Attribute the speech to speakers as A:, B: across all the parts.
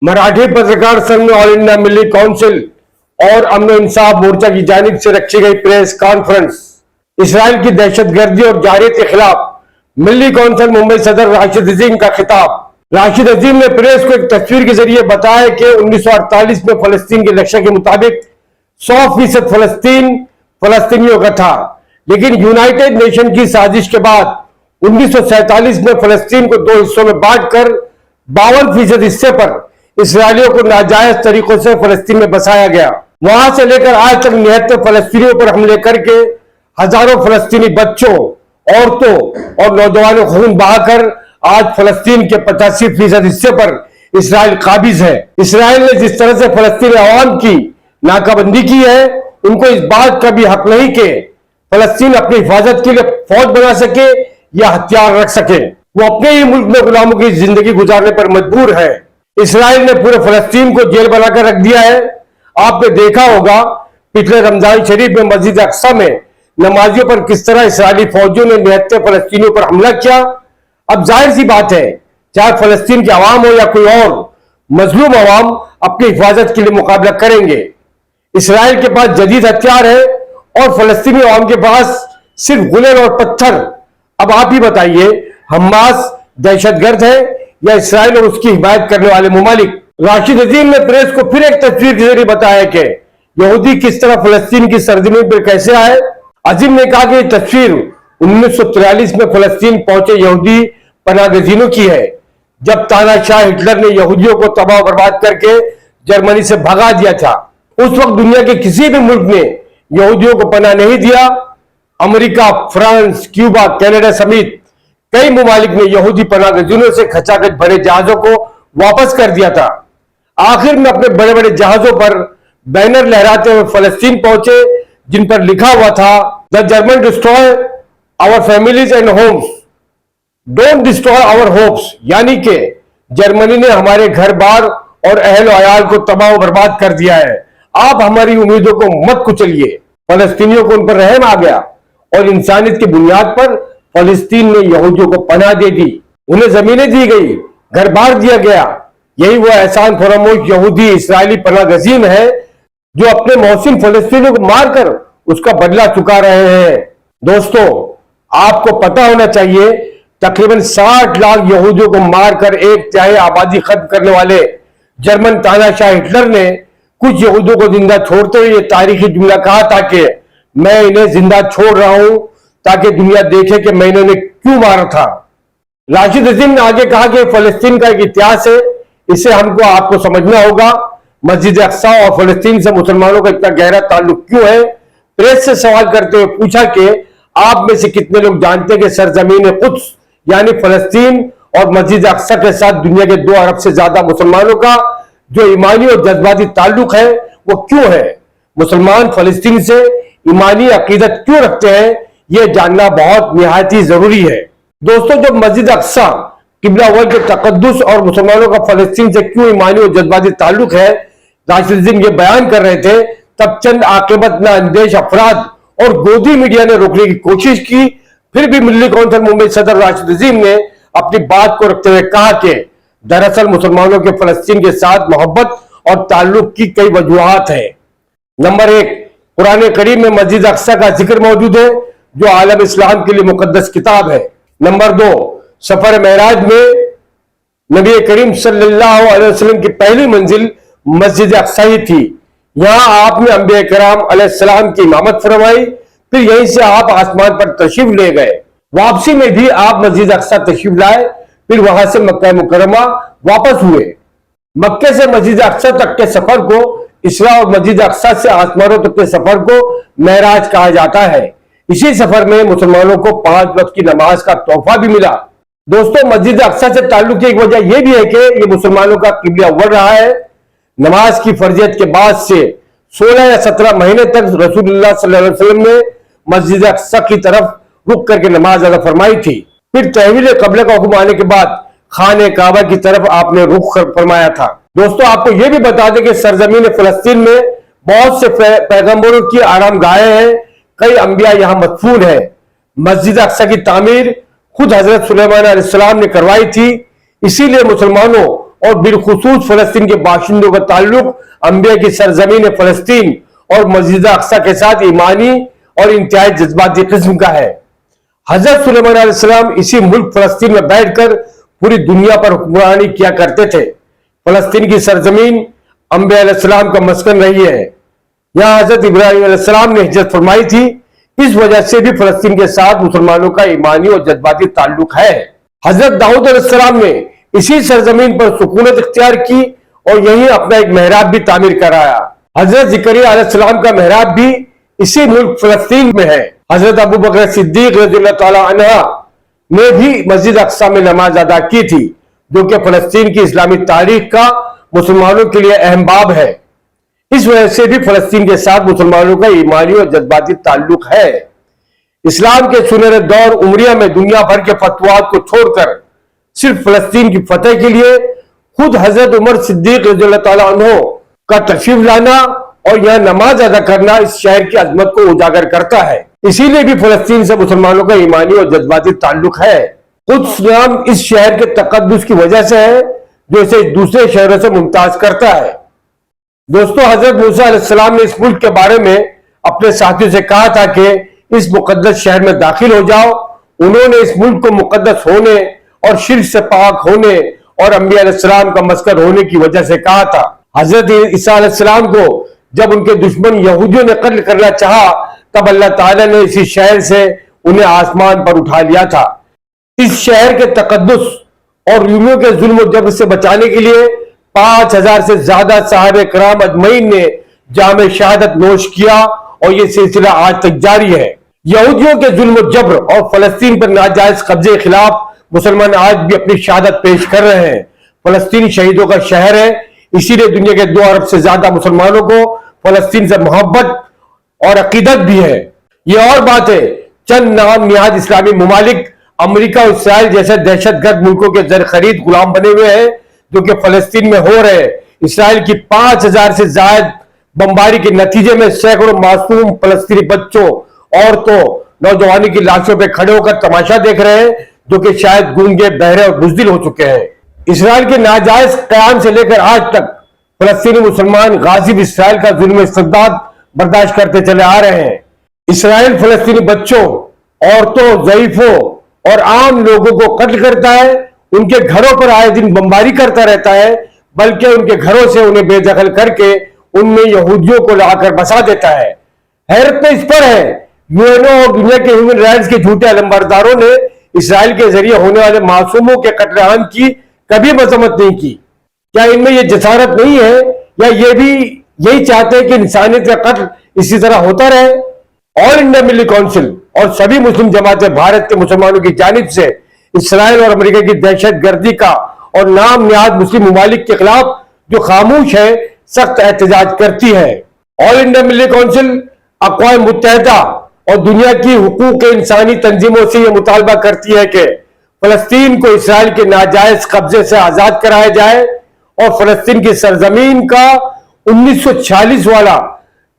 A: मराठी पत्रकार संघ में ऑल इंडिया मिली काउंसिल और अमन इंसाफ मोर्चा की जानिब से रखी गई प्रेस कॉन्फ्रेंस। इसराइल की दहशतगर्दी और जारहियत के खिलाफ मिली काउंसिल मुंबई सदर राशिद अजीम का खिताब। राशिद अजीम ने प्रेस को एक तस्वीर के जरिए बताया कि 1948 में फलस्तीन के लक्ष्य के मुताबिक 100% फलस्तीन फलस्तीनियों का था, लेकिन यूनाइटेड नेशन की साजिश के बाद 1947 में फलस्तीन को दो हिस्सों में बांटकर 52% हिस्से पर इसराइलियों को नाजायज तरीकों से फलस्तीन में बसाया गया। वहां से लेकर आज तक निहत्तर फलस्तीनियों पर हमले करके हजारों फलस्तीनी बच्चों, औरतों और नौजवानों को खून बहाकर आज फलस्तीन के 85% हिस्से पर इसराइल काबिज है। इसराइल ने जिस तरह से फलस्तीनी अवाम की नाकाबंदी की है, उनको इस बात का भी हक नहीं कि फलस्तीन अपनी हिफाजत के लिए फौज बना सके या हथियार रख सके। वो अपने ही मुल्क में गुलामों की जिंदगी गुजारने पर मजबूर है। इसराइल ने पूरे फलस्तीन को जेल बनाकर रख दिया है। आपने देखा होगा पिछले रमजान शरीफ में मस्जिद अक्सा में नमाजियों पर किस तरह इसराइली फौजियों ने निहत्तर फलस्तीनियों पर हमला किया। अब जाहिर सी बात है, चाहे फलस्तीन के अवाम हो या कोई और मजलूम अवाम अपनी हिफाजत के लिए मुकाबला करेंगे। इसराइल के पास जदीद हथियार है और फलस्तीनी अवाम के पास सिर्फ गुलेल और पत्थर। अब आप ही बताइए, हमास दहशतगर्द है या इसराइल और उसकी हिमायत करने वाले मुमालिक। राशिद अजीम ने प्रेस को फिर एक तस्वीर के जरिए बताया कि यहूदी किस तरह फलस्तीन की सरजमीन पर कैसे आए। अजीम ने कहा कि यह तस्वीर 1943 में फलस्तीन पहुंचे यहूदी पनाहगजीनों की है, जब तानाशाह हिटलर ने यहूदियों को तबाह बर्बाद करके जर्मनी से भगा दिया था। उस वक्त दुनिया के किसी भी मुल्क ने यहूदियों को पनाह नहीं दिया। अमेरिका, फ्रांस, क्यूबा, कनाडा समेत कई मुमालिक ने यहूदी पनाहगजीनों से खचाखच भरे जहाजों को वापस कर दिया था। आखिर में अपने बड़े बड़े जहाजों पर बैनर लहराते हुए फलस्तीन पहुंचे, जिन पर लिखा हुआ था, the German destroy our families and homes, don't destroy our hopes. यानी कि जर्मनी ने हमारे घर बार और अहल अयाल को तबाह बर्बाद कर दिया है। आप हमारी उम्मीदों को मत कुचलिए। फलस्तीनियों को उन पर रहम आ गया और इंसानियत की बुनियाद पर फलस्तीन ने यहूदियों को पनाह दे दी, उन्हें जमीनें दी गई, घर बार दिया गया। यही वो एहसान फरामोश यहूदी इसराइली पनाहगजीन है जो अपने मोहसिन फलस्तीनियों को मारकर उसका बदला चुका रहे हैं। दोस्तों, आपको पता होना चाहिए, तकरीबन 60 लाख यहूदियों को मारकर 1/3 आबादी खत्म करने वाले जर्मन तानाशाह हिटलर ने कुछ यहूदियों को जिंदा छोड़ते हुए यह तारीखी जुमला कहा था कि मैं इन्हें जिंदा छोड़ रहा हूं ताकि दुनिया देखे कि मैंने इन्हें क्यों मारा था। राशिद अजीम ने आगे कहा कि फलस्तीन का एक इतिहास है, इसे हमको आपको समझना होगा। मस्जिद अक्सा और फलस्तीन से मुसलमानों का इतना गहरा ताल्लुक क्यों है। प्रेस से सवाल करते हुए पूछा कि आप में से कितने लोग जानते हैं कि सरजमीन कुद्स यानी फलस्तीन और मस्जिद अक्सा के साथ दुनिया के 2 अरब से ज्यादा मुसलमानों का जो ईमानी और जज्बाती ताल्लुक है वो क्यों है। मुसलमान फलस्तीन से ईमानी अकीदत क्यों रखते हैं, यह जानना बहुत निहायती जरूरी है। दोस्तों, जब मस्जिद अक्सा किबला अव्वल के तकद्दुस और मुसलमानों का फलस्तीन से क्यों ईमानी और जज्बाती ताल्लुक है, राशिद अजीम ये बयान कर रहे थे, तब चंद आकिबत ना अंदेश अफराद और गोदी मीडिया ने रोकने की कोशिश की। फिर भी मिली काउंसिल मुंबई सदर राशिद अजीम ने अपनी बात को रखते हुए कहा कि दरअसल मुसलमानों के फलस्तीन के साथ मोहब्बत और ताल्लुक की कई वजूहात हैं। नंबर 1, कुरान करीम में मस्जिद अक्सा का जिक्र मौजूद है जो आलम इस्लाम के लिए मुकद्दस किताब है। नंबर 2, सफर मेराज में नबी करीम सल्लल्लाहु अलैहि वसल्लम की पहली मंजिल मस्जिद अक्सा ही थी। यहां आपने अंबिया किराम अलैहिस्सलाम की इमामत फरमाई, फिर यहीं से आप आसमान पर तशरीफ ले गए। वापसी में भी आप मस्जिद अक्सा तशरीफ लाए, फिर वहां से मक्का मुकर्रमा वापस हुए। मक्के से मस्जिद अक्सा तक के सफर को इसरा और मस्जिद अक्सा से आसमानों तक के सफर को मेराज कहा जाता है। इसी सफर में मुसलमानों को 5 वक्त की नमाज का तोहफा भी मिला। दोस्तों, मस्जिद अक्सा से ताल्लुक की एक वजह यह भी है कि यह मुसलमानों का किबला अव्वल रहा है। नमाज की फर्जियत के बाद से 16 या 17 महीने तक रसूलुल्लाह सल्लल्लाहु अलैहि वसल्लम ने मस्जिद अक्सा की तरफ रुक करके नमाज अदा फरमाई थी। फिर तहवील क़िबला का हुक्म आने के बाद खाने काबा की तरफ आपने रुख फरमाया था। दोस्तों, आपको यह भी बता दें कि सरजमीन फलस्तीन में बहुत से पैगंबरों की आरामगाहें हैं, कई अंबिया यहां मदफून है। मस्जिद अक्सा की तामीर खुद हजरत सुलेमान अलैहिस्सलाम ने करवाई थी। इसीलिए मुसलमानों اور بالخصوص فلسطین کے باشندوں کا تعلق انبیاء کی سرزمین فلسطین اور مسجد اقصی کے ساتھ ایمانی اور انتہائی جذباتی قسم کا ہے۔ حضرت سلیمان علیہ السلام اسی ملک فلسطین میں بیٹھ کر پوری دنیا پر حکمرانی کیا کرتے تھے۔ فلسطین کی سرزمین انبیاء علیہ السلام کا مسکن رہی ہے۔ یہاں حضرت ابراہیم علیہ السلام نے ہجرت فرمائی تھی، اس وجہ سے بھی فلسطین کے ساتھ مسلمانوں کا ایمانی اور جذباتی تعلق ہے۔ حضرت داؤد علیہ السلام نے اسی سرزمین پر سکونت اختیار کی اور یہیں اپنا ایک محراب بھی تعمیر کرایا۔ حضرت زکریا علیہ السلام کا محراب بھی اسی ملک فلسطین میں ہے۔ حضرت ابو بکر صدیق رضی اللہ تعالی عنہ نے بھی مسجد اقصی میں نماز ادا کی تھی، جو کہ فلسطین کی اسلامی تاریخ کا مسلمانوں کے لیے اہم باب ہے۔ اس وجہ سے بھی فلسطین کے ساتھ مسلمانوں کا ایمانی اور جذباتی تعلق ہے۔ اسلام کے سنہرے دور عمریہ میں دنیا بھر کے فتوحات کو چھوڑ کر صرف فلسطین کی فتح کے لیے خود حضرت عمر صدیق رضی اللہ تعالیٰ عنہ کا تشریف لانا اور یہاں نماز ادا کرنا اس شہر کی عظمت کو اجاگر کرتا ہے۔ اسی لیے بھی فلسطین سے مسلمانوں کا ایمانی اور جذباتی تعلق ہے۔ قدس نام اس شہر کے تقدس کی وجہ سے ہے، جو اسے دوسرے شہروں سے ممتاز کرتا ہے۔ دوستو، حضرت موسیٰ علیہ السلام نے اس ملک کے بارے میں اپنے ساتھیوں سے کہا تھا کہ اس مقدس شہر میں داخل ہو جاؤ۔ انہوں نے اس ملک کو مقدس ہونے اور شرک سے پاک ہونے اور انبیاء علیہ السلام کا مسکن ہونے کی وجہ سے کہا تھا۔ حضرت عیسیٰ علیہ السلام کو جب ان کے دشمن یہودیوں نے قتل کرنا چاہا، تب اللہ تعالیٰ نے اسی شہر سے انہیں آسمان پر اٹھا لیا تھا۔ اس شہر کے تقدس اور رومیوں کے ظلم و جبر سے بچانے کے لیے 5000 سے زیادہ صحابہ کرام اجمعین نے جام شہادت نوش کیا اور یہ سلسلہ آج تک جاری ہے۔ یہودیوں کے ظلم و جبر اور فلسطین پر ناجائز قبضے کے خلاف مسلمان آج بھی اپنی شہادت پیش کر رہے ہیں۔ فلسطین شہیدوں کا شہر ہے، اسی لیے دنیا کے 2 ارب سے زیادہ مسلمانوں کو فلسطین سے محبت اور عقیدت بھی ہے۔ یہ اور بات ہے، چند نام نہاد اسلامی ممالک امریکہ اور اسرائیل جیسے دہشت گرد ملکوں کے زر خرید غلام بنے ہوئے ہیں، جو کہ فلسطین میں ہو رہے۔ اسرائیل کی 5000 سے زائد بمباری کے نتیجے میں سینکڑوں معصوم فلسطینی بچوں، عورتوں، نوجوانوں کی لاشوں پہ کھڑے ہو کر تماشا دیکھ رہے ہیں، جو کہ شاید گونگے، بہرے اور بزدل ہو چکے ہیں۔ اسرائیل کے ناجائز قیام سے لے کر آج تک فلسطینی مسلمان غاصب اسرائیل کا ظلم استبداد برداشت کرتے چلے آ رہے ہیں۔ اسرائیل فلسطینی بچوں، عورتوں، ضعیفوں اور عام لوگوں کو قتل کرتا ہے، ان کے گھروں پر آئے دن بمباری کرتا رہتا ہے، بلکہ ان کے گھروں سے انہیں بے دخل کر کے ان میں یہودیوں کو لا کر بسا دیتا ہے۔ حیرت میں اس پر ہے، یو این او اور دنیا کے ہیومن رائٹس کے جھوٹے علمبرداروں نے اسرائیل کے ذریعے ہونے والے معصوموں کے قتل عام کی کبھی مذمت نہیں کی۔ کیا ان میں یہ جسارت نہیں ہے، یا یہ بھی یہی چاہتے ہیں کہ انسانیت کا قتل اسی طرح ہوتا رہے؟ آل انڈیا ملی کونسل اور سبھی مسلم جماعتیں بھارت کے مسلمانوں کی جانب سے اسرائیل اور امریکہ کی دہشت گردی کا اور نام نہاد مسلم ممالک کے خلاف جو خاموش ہے، سخت احتجاج کرتی ہے۔ آل انڈیا ملی کونسل اقوام متحدہ اور دنیا کی حقوق انسانی تنظیموں سے یہ مطالبہ کرتی ہے کہ فلسطین کو اسرائیل کے ناجائز قبضے سے آزاد کرایا جائے اور فلسطین کی سرزمین کا 1946 والا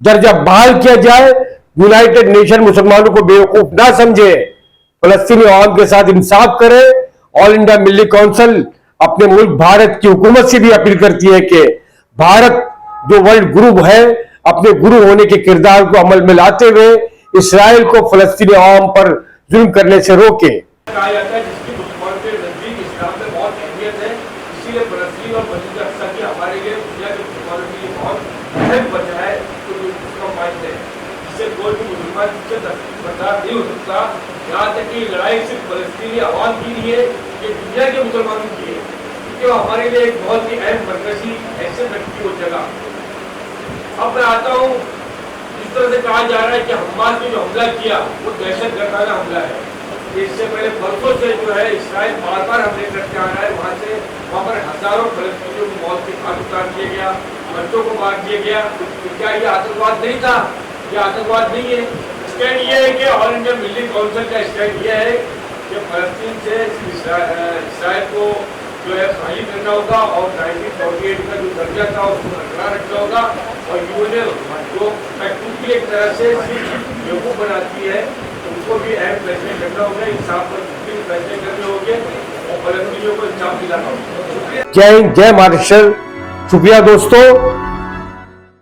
A: درجہ بحال کیا جائے۔ یونائٹڈ نیشن مسلمانوں کو بیوقوف نہ سمجھے، فلسطینی عوام کے ساتھ انصاف کرے۔ آل انڈیا ملی کونسل اپنے ملک بھارت کی حکومت سے بھی اپیل کرتی ہے کہ بھارت جو ورلڈ گرو ہے، اپنے گرو ہونے کے کردار کو عمل میں لاتے ہوئے اسرائیل کو فلسطینی عوام پر ظلم کرنے سے روکے۔
B: کہا جاتا ہے جس کی مسلمانوں کے نزدیک اسلام میں بہت اہمیت ہے، اسی لیے فلسطین اور مسجد اقصی کی ہمارے لیے دنیا کے مسلمانوں کے لیے بہت اہم وجہ ہے، تو اس کا مانتے ہیں جس سے کوئی بھی مسلمان سے برداشت نہیں ہو سکتا۔ یہاں تک کہ لڑائی صرف فلسطینی عوام کی نہیں ہے، یہ دنیا کے مسلمانوں کی ہے، کیونکہ وہ ہمارے لیے ایک بہت ہی اہم مرکزی حیثیت رکھتی ہے وہ جگہ۔ اب میں آتا ہوں، جس طرح سے کہا جا رہا ہے کہ حماس نے جو حملہ کیا وہ دہشت گردانہ حملہ ہے۔ اس سے پہلے برسوں سے جو ہے اسرائیل بار بار حملے کرتے آ رہا ہے، وہاں پر ہزاروں فلسطینیوں کو موت کے گھاٹ اتار دیا گیا، بچوں کو مار دیا گیا۔ کیا یہ آتنکواد نہیں تھا؟ یہ آتنکواد نہیں ہے۔ اسٹینڈ یہ ہے کہ آل انڈیا ملی کونسل کا اسٹینڈ یہ ہے کہ فلسطین سے اسرائیل کو جو ہے خالی کرنا ہوگا اور 1948 کا جو درجہ تھا اس کو برقرار رکھنا ہوگا، اور یو این جو ٹیکنیکلی ایک طرح سے بیوقوف بناتی ہے اس کو بھی اہم فیصلے کرنا ہوگا، انصاف پر بھی فیصلے کرنے ہوں گے، اور फलस्तीनियों को इंसाफ दिलाना होगा। शुक्रिया।
A: जय हिंद, जय महाराष्ट्र। शुक्रिया दोस्तों।